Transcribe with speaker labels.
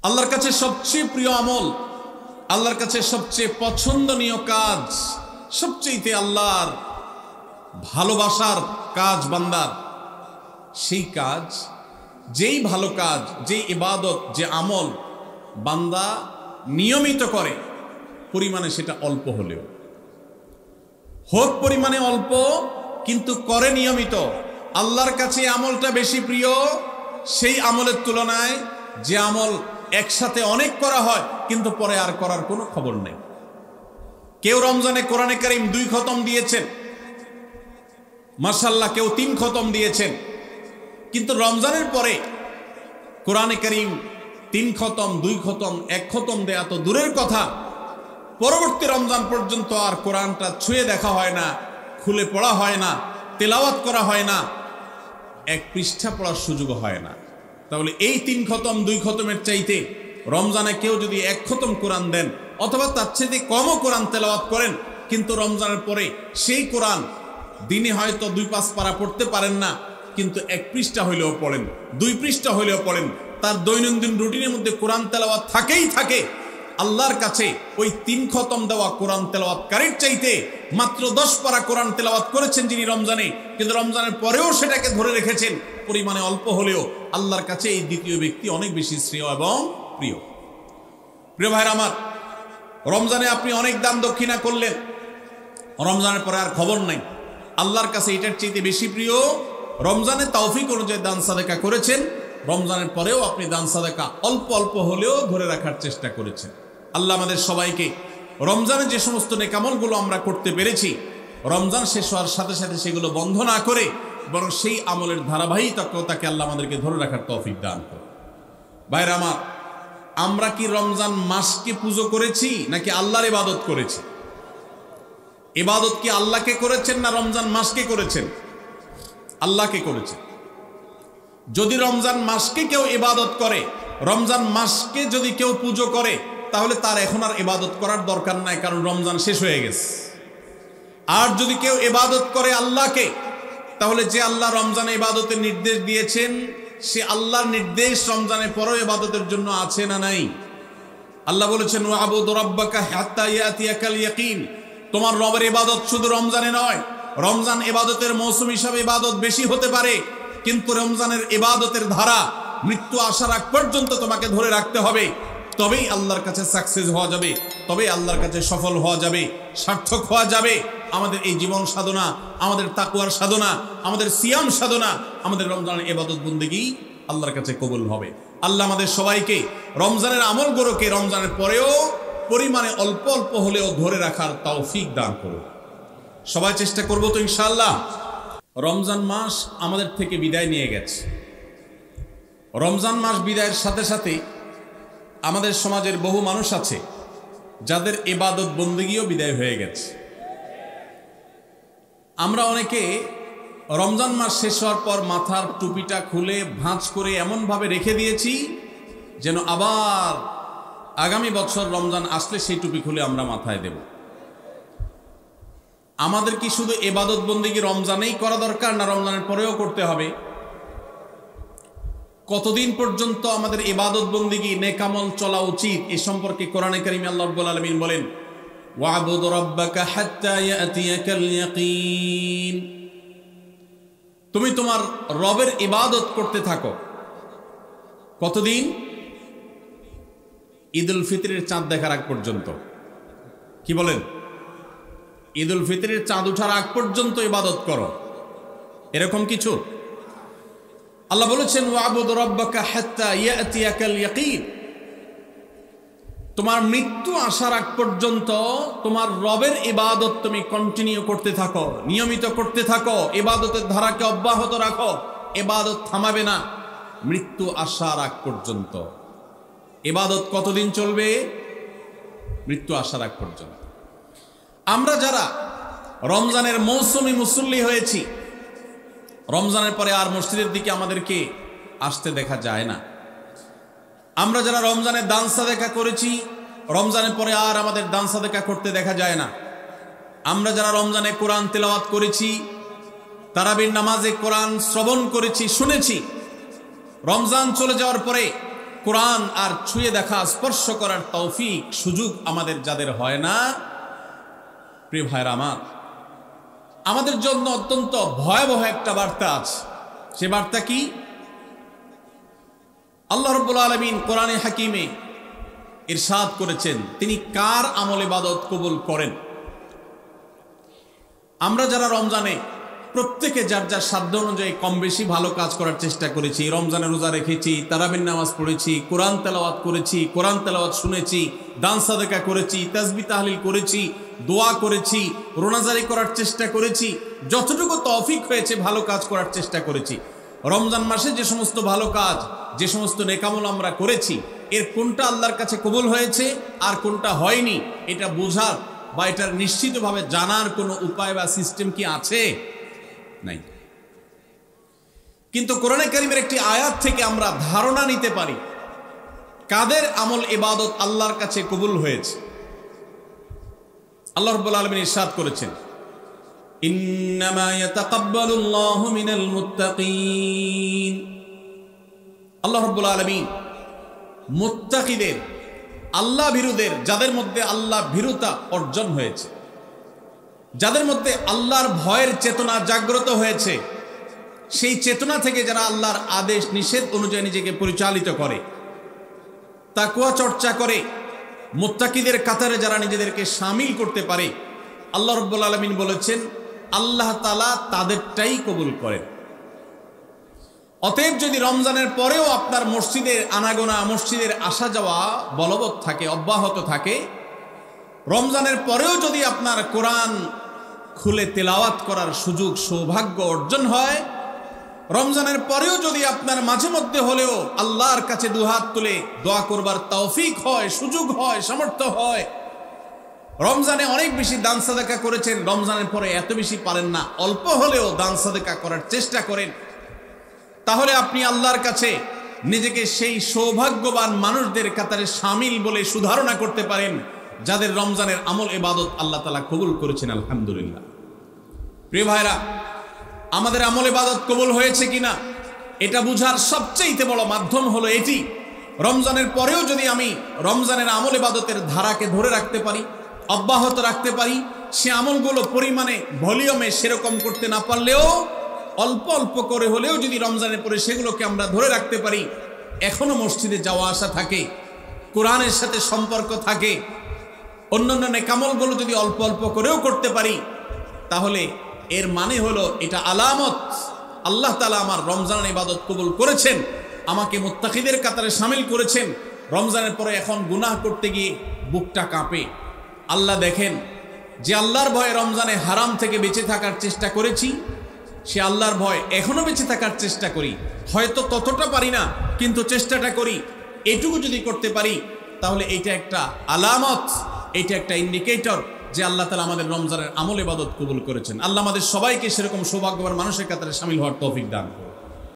Speaker 1: আল্লাহর কাছে সবচেয়ে প্রিয় আমল, আল্লাহর কাছে সবচেয়ে পছন্দনীয় কাজ, সবচেয়ে আল্লাহর ভালোবাসার কাজ বান্দার, সেই কাজ, যেই ভালো কাজ, যেই ইবাদত, যে আমল বান্দা নিয়মিত করে, পরিমাণে সেটা অল্প হলেও হোক, পরিমাণে অল্প কিন্তু করে নিয়মিত, আল্লাহর কাছে আমলটা বেশি প্রিয় সেই আমলের তুলনায় যে আমল একসাথে অনেক করা হয় কিন্তু পরে আর করার কোনো খবর নেই। কেউ রমজানে কোরআনে কারীম 2 খতম দিয়েছেন, মাশাআল্লাহ, কেউ 3 খতম দিয়েছেন, কিন্তু রমজানের পরে কোরআনে কারীম 3 খতম, 2 খতম, 1 খতম দেয়া তো দূরের কথা, পরবর্তী রমজান পর্যন্ত আর কোরআনটা ছুঁয়ে দেখা হয় না, খুলে পড়া হয় না, তেলাওয়াত করা হয় না, 1 পৃষ্ঠা পড়ার সুযোগ হয় না। তাহলে এই 3 খতম 2 খতমের চাইতে রমজানে কেউ যদি 1 খতম কোরআন দেন অথবা তার চাইতে কমও কোরআন তেলাওয়াত করেন, কিন্তু রমজানের পরে সেই কোরআন দিনে হয়তো 2-5 পারা পড়তে পারেন না, কিন্তু 1 পৃষ্ঠা হইলেও পড়েন, 2 পৃষ্ঠা হইলেও পড়েন, তার দৈনন্দিন রুটিনের মধ্যে কোরআন তেলাওয়াত থাকেই থাকে। আল্লাহর কাছে ওই 3 খতম দেওয়া কোরআন তেলাওয়াতকারীর চাইতে মাত্র 10 পারা কোরআন তেলাওয়াত করেছেন যিনি রমজানে, কিন্তু রমজানের পরেও সেটাকে ধরে রেখেছেন, পরিমাণে অল্প হলেও আল্লাহর কাছে এই দ্বিতীয় ব্যক্তি অনেক বেশি শ্রেয় এবং প্রিয়। প্রিয় ভাইরা আমার, রমজানে আপনি অনেক দান দক্ষিণা করলেন, রমজানের পরে আর খবর নাই, আল্লাহর কাছে এটার চাইতে বেশি প্রিয় রমজানে তৌফিক অনুযায়ী দান সাদাকা করেছেন, রমজানের পরেও আপনি দান সাদাকা অল্প অল্প হলেও ধরে রাখার চেষ্টা করেছেন। আল্লাহ আমাদের সবাইকে রমজানে যে সমস্ত নেকামলগুলো আমরা করতে পেরেছি, রমজান শেষ হওয়ার সাথে সাথে সেগুলো বন্ধ না করে বরং সেই আমলের ধারাবাহিকতাকে আল্লাহ আমাদেরকে ধরে রাখার তৌফিক দান করে। ভাইরা আমার, আমরা কি রমজান মাসকে পুজো করেছি নাকি আল্লাহর ইবাদত করেছি? ইবাদত কি আল্লাহকে করেছেন না রমজান মাসকে করেছেন? আল্লাহকে করেছেন। যদি রমজান মাসকে কেউ ইবাদত করে, রমজান মাসকে যদি কেউ পুজো করে, তাহলে তার এখন আর ইবাদত করার দরকার নাই, কারণ রমজান শেষ হয়ে গেছে। আর যদি কেউ ইবাদত করে আল্লাহকে, তাহলে যে আল্লাহ রমজানে ইবাদতের নির্দেশ দিয়েছেন, সে আল্লাহর নির্দেশ রমজানের পরেও ইবাদতের জন্য আছে না নাই? আল্লাহ বলেছেন, ওয়াবুদ রাব্বাকা হাত্তা ইয়াতিয়াকাল ইয়াকিন। তোমার রবের ইবাদত শুধু রমজানে নয়, রমজান ইবাদতের মৌসুম হিসাবে ইবাদত বেশি হতে পারে, কিন্তু রমজানের ইবাদতের ধারা মৃত্যু আসার আগ পর্যন্ত তোমাকে ধরে রাখতে হবে, তবেই আল্লাহর কাছে সাকসেস হওয়া যাবে, তবেই আল্লাহর কাছে সফল হওয়া যাবে, সার্থক হওয়া যাবে। আমাদের এই জীবন সাধনা, আমাদের তাকওয়ার সাধনা, আমাদের সিয়াম সাধনা, আমাদের রমজানের ইবাদত বন্দেগী আল্লাহর কাছে কবুল হবে। আল্লাহ আমাদের সবাইকে রমজানের আমলগুলোকে রমজানের পরেও পরিমাণে অল্প অল্প হলেও ধরে রাখার তৌফিক দান করুন। সবাই চেষ্টা করবো তো ইনশাআল্লাহ। রমজান মাস আমাদের থেকে বিদায় নিয়ে গেছে। রমজান মাস বিদায়ের সাথে সাথে আমাদের সমাজের বহু মানুষ আছে যাদের ইবাদত বন্দেগীও বিদায় হয়ে গেছে। আমরা অনেকে রমজান মাস শেষ হওয়ার পর মাথার টুপিটা খুলে ভাঁজ করে এমনভাবে রেখে দিয়েছি যেন আবার আগামী বছর রমজান আসলে সেই টুপি খুলে আমরা মাথায় দেব। আমাদের কি শুধু ইবাদত বন্দেগী রমজানেই করা দরকার, না রমজানের পরেও করতে হবে? কতদিন পর্যন্ত আমাদের ইবাদত বন্দেগী নেকামল চলা উচিত, এ সম্পর্কে কোরআনে কারীমে আল্লাহ রাব্বুল আলামিন বলেন, ওয়াবুদ রাব্বাকা হাত্তা ইয়াতিয়াকাল ইয়াকিন। তুমি তোমার রবের ইবাদত করতে থাকো। কতদিন? ঈদুল ফিতরের চাঁদ দেখার আগ পর্যন্ত। কি বলেন? ঈদুল ফিতরের চাঁদ ওঠার আগ পর্যন্ত ইবাদত করো, এরকম কিছু? আল্লাহ বলেছেন, ওয়াবুদ রাব্বাকা হাত্তা ইয়াতিয়াকাল ইয়াকিন। তোমার মৃত্যু আসার আগ পর্যন্ত তোমার রবের ইবাদত তুমি কন্টিনিউ করতে থাকো, নিয়মিত করতে থাকো, ইবাদতের ধারাকে অব্যাহত রাখো, ইবাদত থামাবে না মৃত্যু আসার আগ পর্যন্ত। ইবাদত কতদিন চলবে? মৃত্যু আসার আগ পর্যন্ত। আমরা যারা রমজানের মৌসুমি মুসল্লি হয়েছি, রমজানের পরে আর মসজিদের দিকে আমাদেরকে আসতে দেখা যায় না। আমরা যারা রমজানের দান সাদাকা করেছি, রমজানের পরে আর আমাদের দান সাদাকা করতে দেখা যায় না। আমরা যারা রমজানে কোরআন তেলাওয়াত করেছি, তারাবির নামাজে কোরআন শ্রবণ করেছি, শুনেছি, রমজান চলে যাওয়ার পরে কোরআন আর ছুঁয়ে দেখা স্পর্শ করার তৌফিক সুযোগ আমাদের যাদের হয় না, প্রিয় ভাইরা আমার, আমাদের জন্য অত্যন্ত ভয়াবহ একটা বার্তা আছে। সে বার্তা কি? আল্লাহ রাব্বুল আলামিন কোরআনে হাকিমে ইরশাদ করেছেন তিনি কার আমল ইবাদত কবুল করেন। আমরা যারা রমজানে প্রত্যেকে যার যার সাধ্য অনুযায়ী কম বেশি ভালো কাজ করার চেষ্টা করেছি, রমজানে রোজা রেখেছি, তারাবির নামাজ পড়েছি, কোরআন তেলাওয়াত করেছি, কোরআন তেলাওয়াত শুনেছি, দান সাদেকা করেছি, তাসবিহ তাহলিল করেছি, দোয়া করেছি, রোনাজারি করার চেষ্টা করেছি, যতটুকু তৌফিক হয়েছে ভালো কাজ করার চেষ্টা করেছি। রমজান মাসে যে সমস্ত ভালো কাজ, যে সমস্ত নেকামল আমরা করেছি, এর কোনটা আল্লাহর কাছে কবুল হয়েছে আর কোনটা হয়নি এটা বোঝার বা এটার নিশ্চিতভাবে জানার কোনো উপায় বা সিস্টেম কি আছে? নাই। কিন্তু কোরআনে কারীমের একটি আয়াত থেকে আমরা ধারণা নিতে পারি কাদের আমল ইবাদত আল্লাহর কাছে কবুল হয়েছে। আল্লাহ রাব্বুল আলামিন ইরশাদ করেছেন, ইন্নামা ইয়াতাকাব্বালুল্লাহু মিনাল মুত্তাকিন। আল্লাহ রাব্বুল আলামিন মুত্তাকিদের, আল্লাহ ভীরুদের, যাদের মধ্যে আল্লাহ ভীরুতা অর্জন হয়েছে, যাদের মধ্যে আল্লাহর ভয়ের চেতনা জাগ্রত হয়েছে, সেই চেতনা থেকে যারা আল্লাহর আদেশ নিষেধ অনুযায়ী নিজেকে পরিচালিত করে, তাকওয়া চর্চা করে, মুত্তাকিদের কাতারে যারা নিজেদেরকে শামিল করতে পারে, আল্লাহ রাব্বুল আলামিন বলেছেন আল্লাহ তাআলা তাদেরটাই কবুল করেন। অতএব যদি রমজানের পরেও আপনার মসজিদের আনাগোনা, মসজিদের আসা যাওয়া বলবৎ থাকে, অব্যাহত থাকে, রমজানের পরেও যদি আপনার কোরআন খুলে তেলাওয়াত করার সুযোগ সৌভাগ্য অর্জন হয়, রমজানের পরেও যদি আপনার মাঝে মধ্যে হলেও আল্লাহর কাছে দুহাত তুলে দোয়া করবার তৌফিক হয়, সুযোগ হয়, সামর্থ্য হয়, রমজানে অনেক বেশি দান সাদেকা করেছেন, রমজানের পরে এত বেশি পারেন না, অল্প হলেও দান সাদেকা করার চেষ্টা করেন, তাহলে আপনি আল্লাহর কাছে নিজেকে সেই সৌভাগ্যবান মানুষদের কাতারে শামিল বলে সুধারণা করতে পারেন যাদের রমজানের আমল ইবাদত আল্লাহ তাআলা কবুল করেছেন। আলহামদুলিল্লাহ। প্রিয় ভাইরা, আমাদের আমল ইবাদত কবুল হয়েছে কিনা এটা বুঝার সবচেয়ে বড় মাধ্যম হলো এটি, রমজানের পরেও যদি আমি রমজানের আমল ইবাদতের ধারাকে ধরে রাখতে পারি, অব্যাহত রাখতে পারি, সে আমলগুলো পরিমাণে ভলিউমে সেরকম করতে না পারলেও অল্প অল্প করে হলেও যদি রমজানের পরে সেগুলোকে আমরা ধরে রাখতে পারি, এখনো মসজিদে যাওয়া আসা থাকে, কোরআনের সাথে সম্পর্ক থাকে, অন্যান্য নেকামলগুলো যদি অল্প অল্প করেও করতে পারি, তাহলে এর মানে হলো এটা আলামত আল্লাহ তাআলা আমার রমজানের ইবাদত কবুল করেছেন, আমাকে মুত্তাকিদের কাতারে শামিল করেছেন। রমজানের পরে এখন গুনাহ করতে গিয়ে বুকটা কাঁপে। আল্লাহ দেখেন যে আল্লাহর ভয়ে রমজানে হারাম থেকে বেঁচে থাকার চেষ্টা করেছি, সে আল্লাহর ভয় এখনো বেঁচে থাকার চেষ্টা করি, হয়তো ততটা পারি না কিন্তু চেষ্টাটা করি, এটুকু যদি করতে পারি তাহলে এটা একটা আলামত, এটা একটা ইন্ডিকেটর যে আল্লাহ তাআলা আমাদের রমজানের আমল ইবাদত কবুল করেছেন। আল্লাহ আমাদের সবাইকে সেরকম সৌভাগ্যবান মানুষের কাতারে শামিল হওয়ার তৌফিক দান করুন।